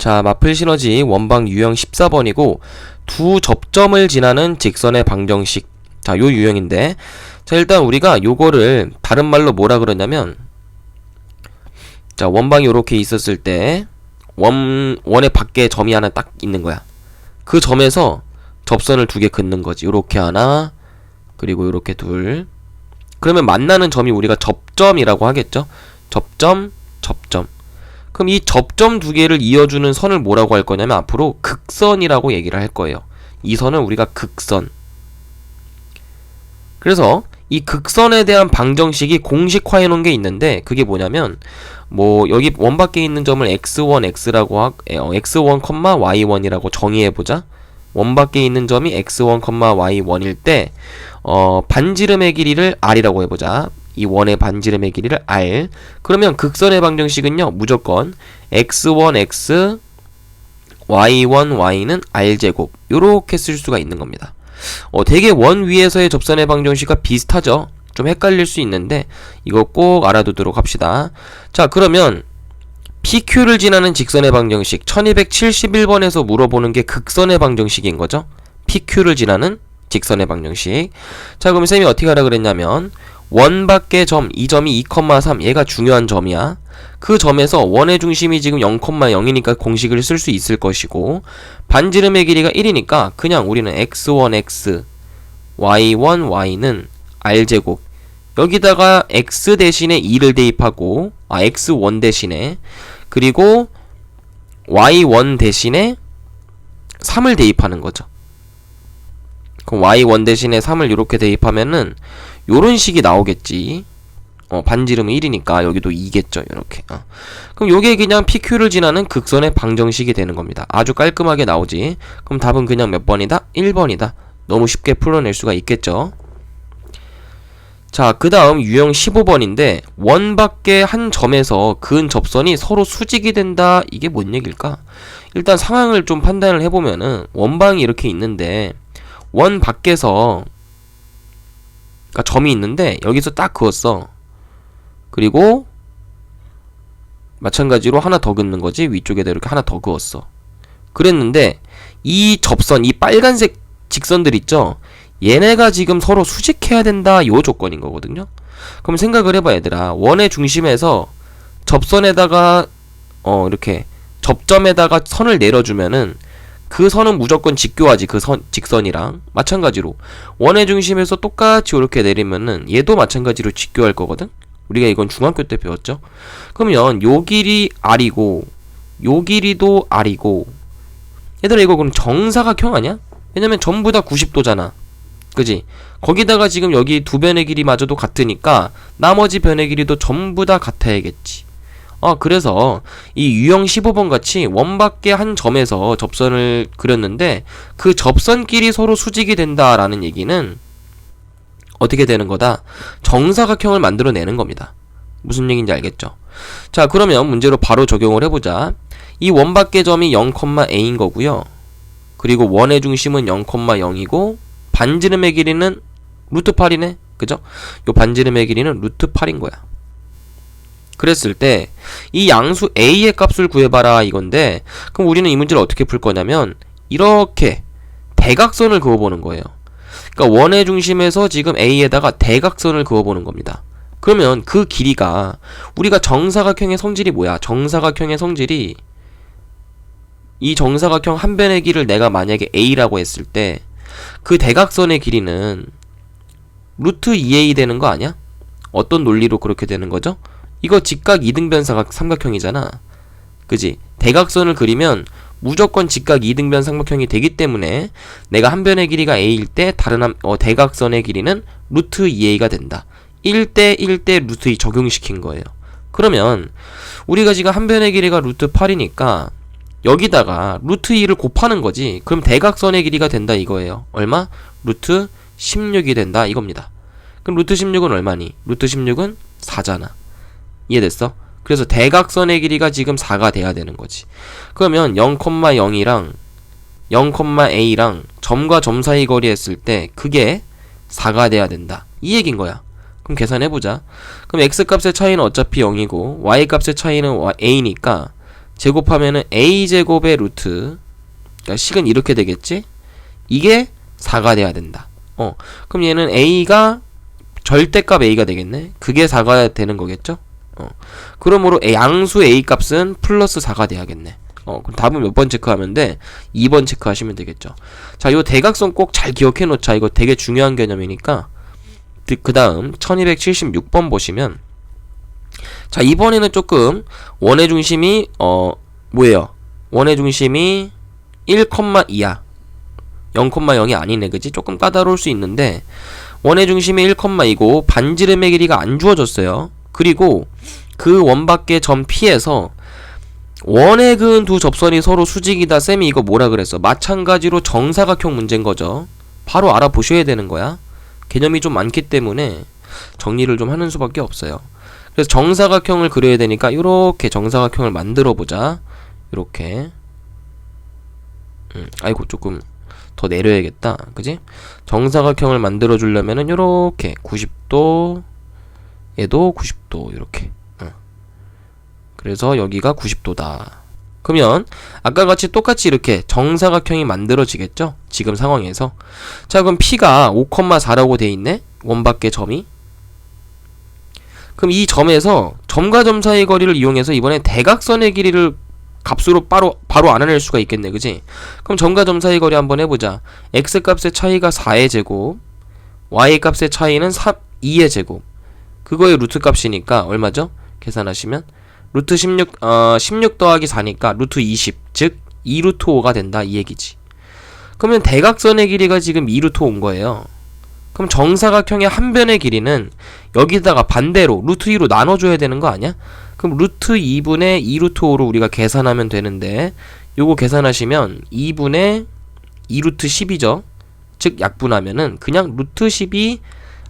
자, 마플 시너지 원방 유형 14번이고 두 접점을 지나는 직선의 방정식. 자, 요 유형인데, 자, 일단 우리가 요거를 다른 말로 뭐라 그러냐면, 자, 원방이 요렇게 있었을 때 원의 밖에 점이 하나 딱 있는 거야. 그 점에서 접선을 두 개 긋는 거지. 요렇게 하나, 그리고 요렇게 둘. 그러면 만나는 점이 우리가 접점이라고 하겠죠? 접점, 접점. 그럼 이 접점 두 개를 이어주는 선을 뭐라고 할 거냐면 앞으로 극선이라고 얘기를 할 거예요. 이 선은 우리가 극선. 그래서 이 극선에 대한 방정식이 공식화해 놓은 게 있는데, 그게 뭐냐면 뭐 여기 원 밖에 있는 점을 x1, x라고 x1, y1이라고 정의해 보자. 원 밖에 있는 점이 x1, y1일 때 반지름의 길이를 r이라고 해 보자. 이 원의 반지름의 길이를 r. 그러면 극선의 방정식은요, 무조건 x1, x, y1, y는 r제곱. 요렇게 쓸 수가 있는 겁니다. 되게 원 위에서의 접선의 방정식과 비슷하죠? 좀 헷갈릴 수 있는데 이거 꼭 알아두도록 합시다. 자, 그러면 PQ를 지나는 직선의 방정식 1271번에서 물어보는 게 극선의 방정식인 거죠. PQ를 지나는 직선의 방정식. 자, 그럼 쌤이 어떻게 하라 그랬냐면 원 밖의 점, 이 점이 2,3, 얘가 중요한 점이야. 그 점에서 원의 중심이 지금 0,0이니까 공식을 쓸 수 있을 것이고, 반지름의 길이가 1이니까 그냥 우리는 x1, x, y1, y는 r제곱. 여기다가 x 대신에 2를 대입하고, x1 대신에, 그리고 y1 대신에 3을 대입하는 거죠. 그럼 y1 대신에 3을 이렇게 대입하면은 요런 식이 나오겠지. 반지름은 1이니까 여기도 2겠죠. 이렇게. 그럼 요게 그냥 PQ를 지나는 극선의 방정식이 되는 겁니다. 아주 깔끔하게 나오지. 그럼 답은 그냥 몇 번이다? 1번이다. 너무 쉽게 풀어낼 수가 있겠죠. 자, 그 다음 유형 15번인데 원 밖의 한 점에서 그은 접선이 서로 수직이 된다. 이게 뭔 얘기일까? 일단 상황을 좀 판단을 해보면은 원방이 이렇게 있는데 원 밖에서, 그러니까 점이 있는데 여기서 딱 그었어. 그리고 마찬가지로 하나 더 긋는 거지. 위쪽에다 이렇게 하나 더 그었어. 그랬는데 이 접선, 이 빨간색 직선들 있죠? 얘네가 지금 서로 수직해야 된다. 요 조건인 거거든요. 그럼 생각을 해봐 얘들아. 원의 중심에서 접선에다가 이렇게 접점에다가 선을 내려주면은 그 선은 무조건 직교하지. 그 직선이랑 마찬가지로 원의 중심에서 똑같이 이렇게 내리면은 얘도 마찬가지로 직교할 거거든. 우리가 이건 중학교 때 배웠죠. 그러면 요 길이 r이고 요 길이도 r이고, 얘들아 이거 그럼 정사각형 아니야? 왜냐면 전부 다 90도잖아. 그지? 거기다가 지금 여기 두 변의 길이마저도 같으니까 나머지 변의 길이도 전부 다 같아야겠지. 그래서 이 유형 15번 같이 원 밖의 한 점에서 접선을 그렸는데 그 접선끼리 서로 수직이 된다라는 얘기는 어떻게 되는 거다? 정사각형을 만들어내는 겁니다. 무슨 얘기인지 알겠죠? 자, 그러면 문제로 바로 적용을 해보자. 이 원 밖의 점이 0,a인 거고요. 그리고 원의 중심은 0,0이고 반지름의 길이는 루트 8이네. 그죠? 요 반지름의 길이는 루트 8인 거야. 그랬을 때 이 양수 a의 값을 구해봐라 이건데, 그럼 우리는 이 문제를 어떻게 풀 거냐면 이렇게 대각선을 그어보는 거예요. 그러니까 원의 중심에서 지금 a에다가 대각선을 그어보는 겁니다. 그러면 그 길이가, 우리가 정사각형의 성질이 뭐야? 정사각형의 성질이, 이 정사각형 한 변의 길이를 내가 만약에 a라고 했을 때 그 대각선의 길이는 루트 2a 되는 거 아니야? 어떤 논리로 그렇게 되는 거죠? 이거 직각 이등변 삼각형이잖아. 그지? 대각선을 그리면 무조건 직각 이등변 삼각형이 되기 때문에 내가 한 변의 길이가 a일 때 다른 대각선의 길이는 루트 2a가 된다. 1대 1대 루트 2 적용시킨 거예요. 그러면 우리가 지금 한 변의 길이가 루트 8이니까 여기다가 루트 2를 곱하는 거지. 그럼 대각선의 길이가 된다 이거예요. 얼마? 루트 16이 된다 이겁니다. 그럼 루트 16은 얼마니? 루트 16은 4잖아. 이해됐어? 그래서 대각선의 길이가 지금 4가 돼야 되는 거지. 그러면 0,0이랑 0,a랑 점과 점 사이 거리 했을 때 그게 4가 돼야 된다. 이 얘기인 거야. 그럼 계산해보자. 그럼 x값의 차이는 어차피 0이고 y값의 차이는 a니까 제곱하면은 a제곱의 루트, 그러니까 식은 이렇게 되겠지? 이게 4가 돼야 된다. 그럼 얘는 a가 절대값 a가 되겠네. 그게 4가 되는 거겠죠? 그러므로 양수 a 값은 플러스 4가 돼야겠네. 그럼 답은 몇 번 체크하면 돼? 2번 체크하시면 되겠죠. 자, 요 대각선 꼭 잘 기억해 놓자. 이거 되게 중요한 개념이니까. 그 다음 1276번 보시면, 자, 이번에는 조금 원의 중심이 뭐예요? 원의 중심이 1,2야. 0,0이 아니네, 그지? 조금 까다로울 수 있는데, 원의 중심이 1,2고 반지름의 길이가 안 주어졌어요. 그리고 그 원 밖의 점 P에서 원에 그은 두 접선이 서로 수직이다. 쌤이 이거 뭐라 그랬어? 마찬가지로 정사각형 문제인 거죠. 바로 알아보셔야 되는 거야. 개념이 좀 많기 때문에 정리를 좀 하는 수밖에 없어요. 그래서 정사각형을 그려야 되니까 이렇게 정사각형을 만들어 보자. 이렇게. 아이고, 조금 더 내려야겠다. 그지? 정사각형을 만들어 주려면은 요렇게 90도, 얘도 90도 이렇게. 그래서 여기가 90도다. 그러면 아까 같이 똑같이 이렇게 정사각형이 만들어지겠죠? 지금 상황에서. 자, 그럼 P가 5,4라고 돼 있네? 원 밖의 점이. 그럼 이 점에서 점과 점 사이의 거리를 이용해서 이번에 대각선의 길이를 값으로 바로 알아낼 수가 있겠네, 그지? 그럼 점과 점 사이 거리 한번 해보자. x 값의 차이가 4의 제곱, y 값의 차이는 2의 제곱. 그거의 루트 값이니까 얼마죠? 계산하시면 루트 16 더하기 4니까 루트 20, 즉 2루트 5가 된다, 이 얘기지. 그러면 대각선의 길이가 지금 2루트 5인 거예요. 그럼 정사각형의 한 변의 길이는 여기다가 반대로 루트 2로 나눠줘야 되는 거 아니야? 그럼 루트 2분의 2루트 5로 우리가 계산하면 되는데, 요거 계산하시면 2분의 2루트 10이죠. 즉 약분하면은 그냥 루트 10이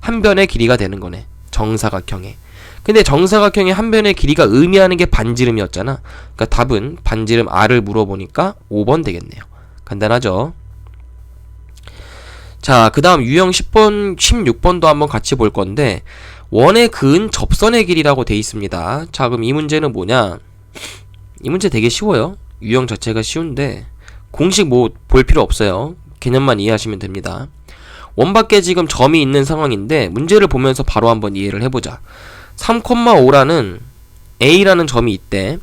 한 변의 길이가 되는 거네, 정사각형의. 근데 정사각형의 한 변의 길이가 의미하는 게 반지름이었잖아. 그러니까 답은 반지름 R을 물어보니까 5번 되겠네요. 간단하죠? 자, 그 다음 유형 10번, 16번도 한번 같이 볼 건데, 원에 그은 접선의 길이라고 돼 있습니다. 자, 그럼 이 문제는 뭐냐? 이 문제 되게 쉬워요. 유형 자체가 쉬운데 공식 뭐 볼 필요 없어요. 개념만 이해하시면 됩니다. 원 밖에 지금 점이 있는 상황인데 문제를 보면서 바로 한번 이해를 해보자. 3,5라는 A라는 점이 있대.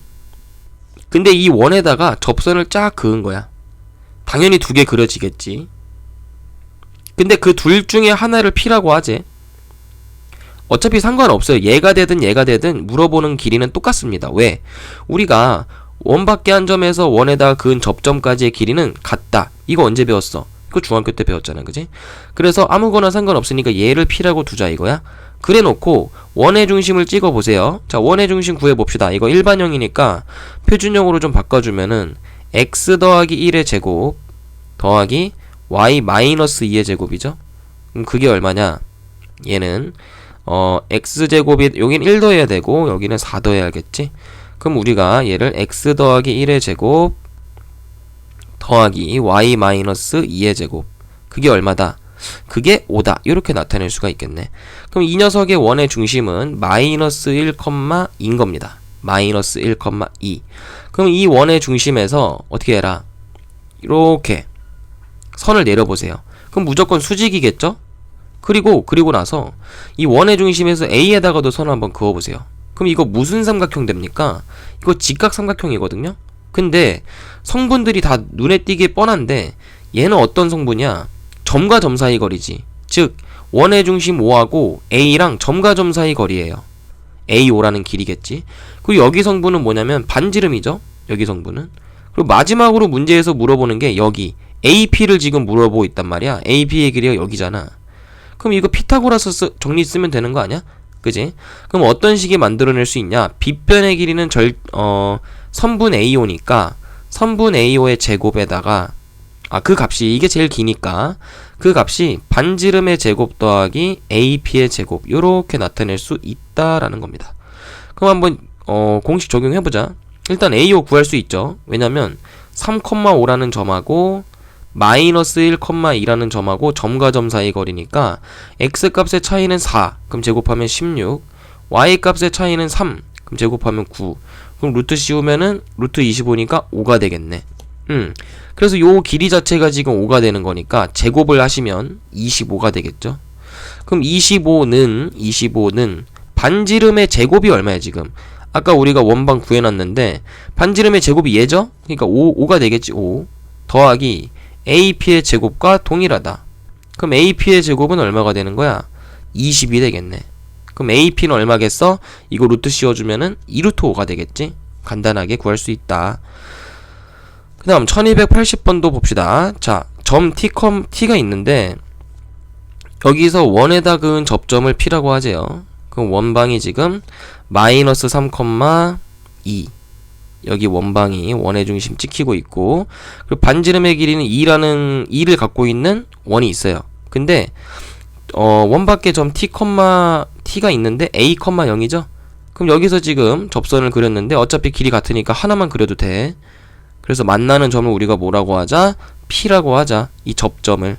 근데 이 원에다가 접선을 쫙 그은 거야. 당연히 두 개 그려지겠지. 근데 그 둘 중에 하나를 P라고 하지. 어차피 상관없어요. 얘가 되든 물어보는 길이는 똑같습니다. 왜? 우리가 원 밖에 한 점에서 원에다가 그은 접점까지의 길이는 같다. 이거 언제 배웠어? 이거 중학교 때 배웠잖아, 그지? 그래서 아무거나 상관없으니까 얘를 P라고 두자 이거야. 그래 놓고 원의 중심을 찍어 보세요. 자, 원의 중심 구해 봅시다. 이거 일반형이니까 표준형으로 좀 바꿔주면은 x 더하기 1의 제곱 더하기 y 마이너스 2의 제곱이죠. 그럼 그게 얼마냐? 얘는 x제곱이 여긴 1 더해야 되고 여기는 4 더해야겠지. 그럼 우리가 얘를 x 더하기 1의 제곱 더하기 y 마이너스 2의 제곱, 그게 얼마다? 그게 5다. 이렇게 나타낼 수가 있겠네. 그럼 이 녀석의 원의 중심은 마이너스 1,2인 겁니다. 마이너스 1,2. 그럼 이 원의 중심에서 어떻게 해라? 이렇게 선을 내려보세요. 그럼 무조건 수직이겠죠? 그리고 나서 이 원의 중심에서 A에다가도 선을 한번 그어보세요. 그럼 이거 무슨 삼각형 됩니까? 이거 직각삼각형이거든요? 근데 성분들이 다 눈에 띄게 뻔한데 얘는 어떤 성분이야? 점과 점 사이 거리지. 즉 원의 중심 5하고 A랑 점과 점 사이 거리예요. A5라는 길이겠지. 그리고 여기 성분은 뭐냐면 반지름이죠. 여기 성분은. 그리고 마지막으로 문제에서 물어보는 게 여기 AP를 지금 물어보고 있단 말이야. AP의 길이가 여기잖아. 그럼 이거 피타고라스 정리 쓰면 되는 거 아니야? 그지? 그럼 어떤 식이 만들어낼 수 있냐? 빗변의 길이는 선분 A5니까 선분 A5의 제곱에다가 그 값이 이게 제일 기니까 그 값이 반지름의 제곱 더하기 AP의 제곱, 요렇게 나타낼 수 있다라는 겁니다. 그럼 한번 공식 적용해보자. 일단 A5 구할 수 있죠. 왜냐면 3,5라는 점하고 마이너스 1,2라는 점하고 점과 점 사이 거리니까 x 값의 차이는 4, 그럼 제곱하면 16, y 값의 차이는 3, 그럼 제곱하면 9, 그럼 루트 씌우면은 루트 25니까 5가 되겠네. 그래서 요 길이 자체가 지금 5가 되는 거니까 제곱을 하시면 25가 되겠죠. 그럼 25는 반지름의 제곱이 얼마야 지금? 아까 우리가 원방 구해놨는데 반지름의 제곱이 얘죠? 그러니까 5가 되겠지. 5 더하기 AP의 제곱과 동일하다. 그럼 AP의 제곱은 얼마가 되는 거야? 20이 되겠네. 그럼 AP는 얼마겠어? 이거 루트 씌워주면은 2루트 5가 되겠지? 간단하게 구할 수 있다. 그 다음 1280번도 봅시다. 자, 점 T가 있는데 여기서 원에다 그은 접점을 P라고 하재요. 그럼 원방이 지금 마이너스 3,2 여기 원방이 원의 중심 찍히고 있고, 그리고 반지름의 길이는 2를 갖고 있는 원이 있어요. 근데 원 밖에 점 T가 있는데 A, 0이죠? 그럼 여기서 지금 접선을 그렸는데 어차피 길이 같으니까 하나만 그려도 돼. 그래서 만나는 점을 우리가 뭐라고 하자? P라고 하자. 이 접점을.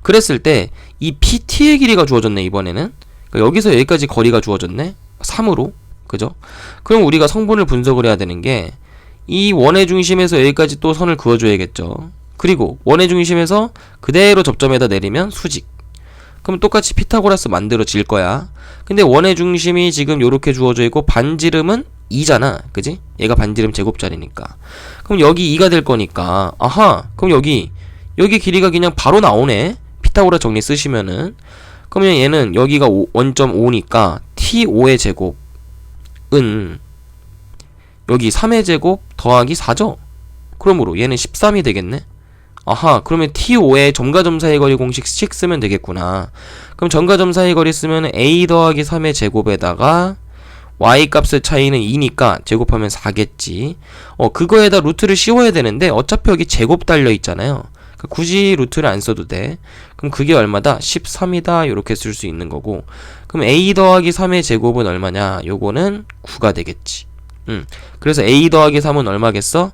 그랬을 때 이 PT의 길이가 주어졌네 이번에는. 그러니까 여기서 여기까지 거리가 주어졌네. 3으로. 그죠? 그럼 우리가 성분을 분석을 해야 되는 게 이 원의 중심에서 여기까지 또 선을 그어줘야겠죠. 그리고 원의 중심에서 그대로 접점에다 내리면 수직. 그럼 똑같이 피타고라스 만들어질 거야. 근데 원의 중심이 지금 요렇게 주어져 있고 반지름은 2잖아. 그지? 얘가 반지름 제곱자리니까. 그럼 여기 2가 될 거니까, 아하, 그럼 여기 길이가 그냥 바로 나오네. 피타고라 정리 쓰시면은. 그러면 얘는 여기가 1.5니까 T5의 제곱은 여기 3의 제곱 더하기 4죠? 그러므로 얘는 13이 되겠네? 아하, 그러면 T5의 점과 점 사이 거리 공식씩 쓰면 되겠구나. 그럼 점과 점 사이 거리 쓰면 A 더하기 3의 제곱에다가 Y 값의 차이는 2니까 제곱하면 4겠지. 그거에다 루트를 씌워야 되는데 어차피 여기 제곱 달려 있잖아요. 그러니까 굳이 루트를 안 써도 돼. 그럼 그게 얼마다? 13이다. 요렇게 쓸 수 있는 거고. 그럼 A 더하기 3의 제곱은 얼마냐? 요거는 9가 되겠지. 그래서 A 더하기 3은 얼마겠어?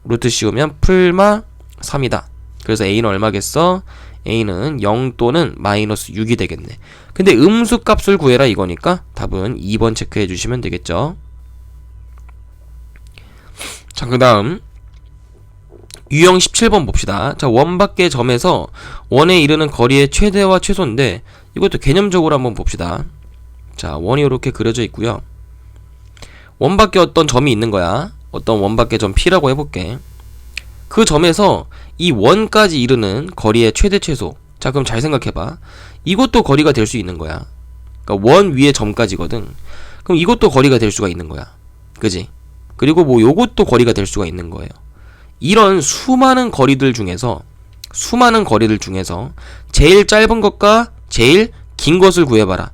루트 씌우면 풀마 3이다. 그래서 A는 얼마겠어? A는 0 또는 마이너스 6이 되겠네. 근데 음수 값을 구해라 이거니까 답은 2번 체크해 주시면 되겠죠. 자, 그 다음 유형 17번 봅시다. 자, 원 밖의 점에서 원에 이르는 거리의 최대와 최소인데 이것도 개념적으로 한번 봅시다. 자, 원이 이렇게 그려져 있고요. 원 밖에 어떤 점이 있는 거야. 어떤 원 밖의 점 P라고 해볼게. 그 점에서 이 원까지 이르는 거리의 최대 최소. 자, 그럼 잘 생각해봐. 이것도 거리가 될 수 있는 거야. 그러니까 원 위의 점까지거든. 그럼 이것도 거리가 될 수가 있는 거야. 그지? 그리고 뭐 요것도 거리가 될 수가 있는 거예요. 이런 수많은 거리들 중에서 제일 짧은 것과 제일 긴 것을 구해봐라.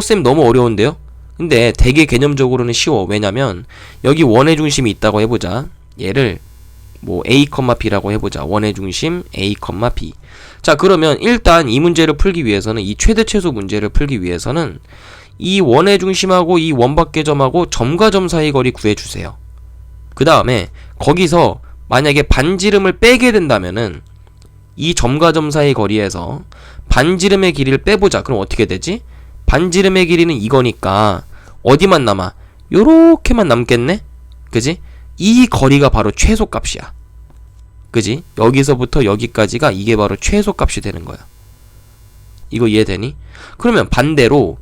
쌤 너무 어려운데요? 근데 되게 개념적으로는 쉬워. 왜냐면 여기 원의 중심이 있다고 해보자. 얘를 뭐 A, B라고 해보자. 원의 중심 A, B. 자, 그러면 일단 이 문제를 풀기 위해서는, 이 최대 최소 문제를 풀기 위해서는 이 원의 중심하고 이 원 밖의 점하고 점과 점 사이 거리 구해주세요. 그 다음에 거기서 만약에 반지름을 빼게 된다면은 이 점과 점 사이 거리에서 반지름의 길이를 빼보자. 그럼 어떻게 되지? 반지름의 길이는 이거니까 어디만 남아? 요렇게만 남겠네? 그지? 이 거리가 바로 최소값이야. 그지? 여기서부터 여기까지가 이게 바로 최소값이 되는 거야. 이거 이해되니? 그러면 반대로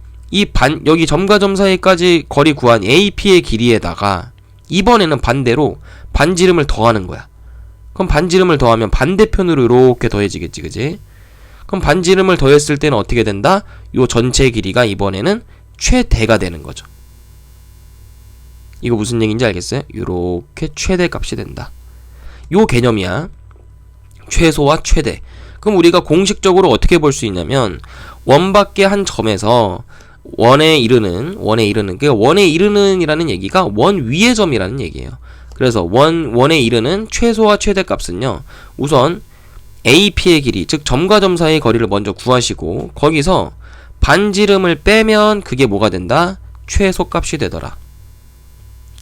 여기 점과 점 사이까지 거리 구한 AP의 길이에다가 이번에는 반대로 반지름을 더하는 거야. 그럼 반지름을 더하면 반대편으로 이렇게 더해지겠지, 그지? 그럼 반지름을 더했을 때는 어떻게 된다? 요 전체 길이가 이번에는 최대가 되는 거죠. 이거 무슨 얘기인지 알겠어요? 요렇게 최대값이 된다. 요 개념이야. 최소와 최대. 그럼 우리가 공식적으로 어떻게 볼 수 있냐면 원 밖의 한 점에서 원에 이르는 그러니까 원에 이르는이라는 얘기가 원 위의 점이라는 얘기예요. 그래서 원에 이르는 최소와 최대 값은요, 우선 AP의 길이, 즉 점과 점 사이의 거리를 먼저 구하시고 거기서 반지름을 빼면 그게 뭐가 된다? 최소값이 되더라.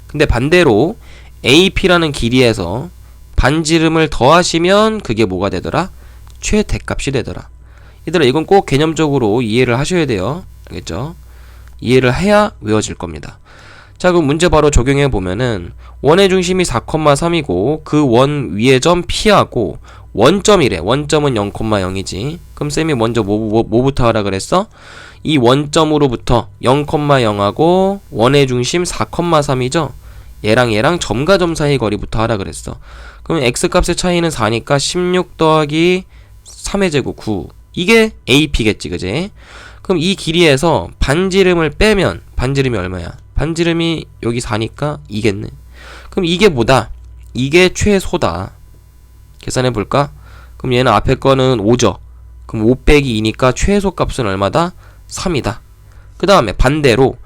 근데 반대로 AP라는 길이에서 반지름을 더하시면 그게 뭐가 되더라? 최대값이 되더라. 얘들아, 이건 꼭 개념적으로 이해를 하셔야 돼요. 알겠죠? 이해를 해야 외워질 겁니다. 자, 그럼 문제 바로 적용해 보면은 원의 중심이 4,3이고 그 원 위의 점 P하고 원점이래. 원점은 0,0이지. 그럼 쌤이 먼저 뭐부터 하라 그랬어? 이 원점으로부터 0,0하고 원의 중심 4,3이죠. 얘랑 점과 점 사이 거리부터 하라 그랬어. 그럼 x값의 차이는 4니까 16 더하기 3의 제곱 9. 이게 AP겠지, 그지? 그럼 이 길이에서 반지름을 빼면 반지름이 얼마야? 반지름이 여기 4니까 2겠네. 그럼 이게 뭐다? 이게 최소다. 계산해 볼까? 그럼 얘는 앞에 거는 5죠. 그럼 5 빼기 2니까 최소 값은 얼마다? 3이다. 그 다음에 반대로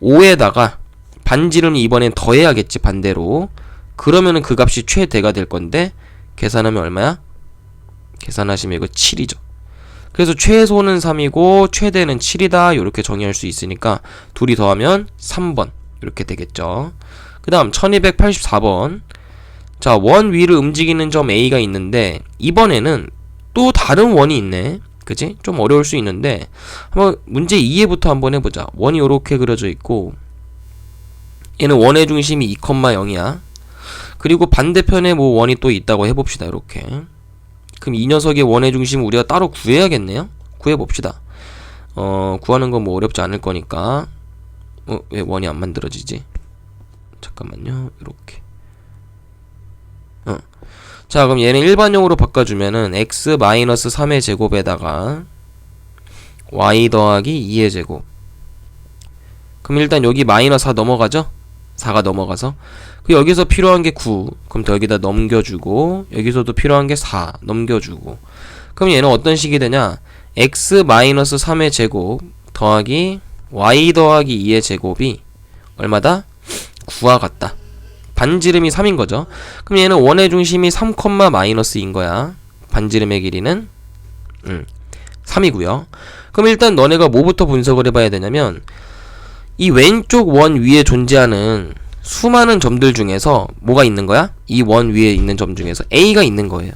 5에다가 반지름이 이번엔 더해야겠지, 반대로. 그러면은 그 값이 최대가 될 건데 계산하면 얼마야? 계산하시면 이거 7이죠. 그래서 최소는 3이고 최대는 7이다. 이렇게 정의할 수 있으니까 둘이 더하면 3번 이렇게 되겠죠. 그 다음 1284번. 자, 원 위를 움직이는 점 A가 있는데 이번에는 또 다른 원이 있네. 그치? 좀 어려울 수 있는데 한번 문제 2회부터 한번 해보자. 원이 이렇게 그려져 있고 얘는 원의 중심이 2,0이야. 그리고 반대편에 뭐 원이 또 있다고 해봅시다. 이렇게. 그럼 이 녀석의 원의 중심을 우리가 따로 구해야겠네요. 구해봅시다. 구하는 건 뭐 어렵지 않을 거니까. 왜 원이 안 만들어지지? 잠깐만요. 이렇게. 자, 그럼 얘는 일반형으로 바꿔주면은 x-3의 제곱에다가 y 더하기 2의 제곱. 그럼 일단 여기 마이너스 4 넘어가죠? 4가 넘어가서. 그 여기서 필요한 게 9. 그럼 더 여기다 넘겨주고, 여기서도 필요한 게 4 넘겨주고. 그럼 얘는 어떤 식이 되냐? x-3의 제곱 더하기 y 더하기 2의 제곱이 얼마다? 9와 같다. 반지름이 3인 거죠. 그럼 얘는 원의 중심이 3, 마이너스인 거야. 반지름의 길이는 3이고요. 그럼 일단 너네가 뭐부터 분석을 해봐야 되냐면 이 왼쪽 원 위에 존재하는 수많은 점들 중에서 뭐가 있는 거야? 이 원 위에 있는 점 중에서 A가 있는 거예요.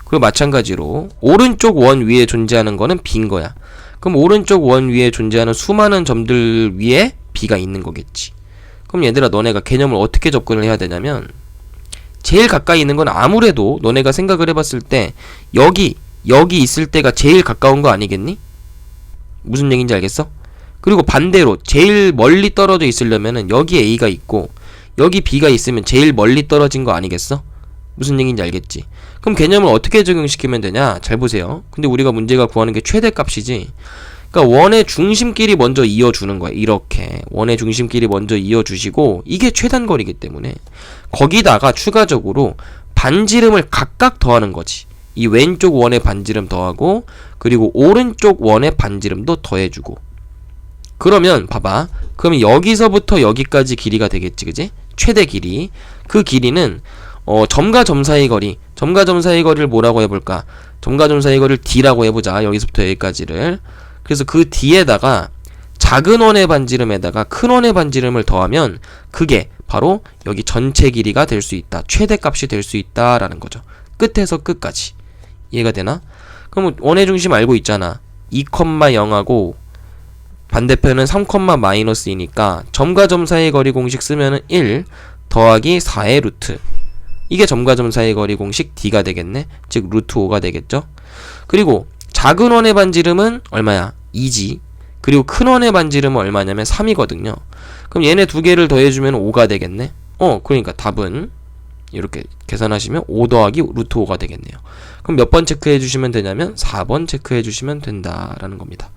그리고 마찬가지로 오른쪽 원 위에 존재하는 거는 B인 거야. 그럼 오른쪽 원 위에 존재하는 수많은 점들 위에 B가 있는 거겠지. 그럼 얘들아, 너네가 개념을 어떻게 접근을 해야 되냐면 제일 가까이 있는 건 아무래도 너네가 생각을 해봤을 때 여기 있을 때가 제일 가까운 거 아니겠니? 무슨 얘기인지 알겠어? 그리고 반대로 제일 멀리 떨어져 있으려면은 여기 A가 있고 여기 B가 있으면 제일 멀리 떨어진 거 아니겠어? 무슨 얘기인지 알겠지? 그럼 개념을 어떻게 적용시키면 되냐? 잘 보세요. 근데 우리가 문제가 구하는 게 최대값이지. 그러니까 원의 중심끼리 먼저 이어주는 거야. 이렇게 원의 중심끼리 먼저 이어주시고 이게 최단거리이기 때문에 거기다가 추가적으로 반지름을 각각 더하는 거지. 이 왼쪽 원의 반지름 더하고 그리고 오른쪽 원의 반지름도 더해주고. 그러면 봐봐. 그러면 여기서부터 여기까지 길이가 되겠지, 그지? 최대 길이. 그 길이는 점과 점 사이 거리. 점과 점 사이 거리를 뭐라고 해볼까? 점과 점 사이 거리를 D라고 해보자. 여기서부터 여기까지를. 그래서 그 D에다가 작은 원의 반지름에다가 큰 원의 반지름을 더하면 그게 바로 여기 전체 길이가 될 수 있다. 최대값이 될 수 있다라는 거죠. 끝에서 끝까지. 이해가 되나? 그럼 원의 중심 알고 있잖아. 2,0하고 반대편은 3, 마이너스이니까 점과 점 사이의 거리 공식 쓰면은 1 더하기 4의 루트. 이게 점과 점 사이의 거리 공식 D가 되겠네. 즉 루트 5가 되겠죠. 그리고 작은 원의 반지름은 얼마야? 2지. 그리고 큰 원의 반지름은 얼마냐면 3이거든요. 그럼 얘네 두 개를 더해주면 5가 되겠네. 그러니까 답은 이렇게 계산하시면 5 더하기 루트 5가 되겠네요. 그럼 몇 번 체크해 주시면 되냐면 4번 체크해 주시면 된다라는 겁니다.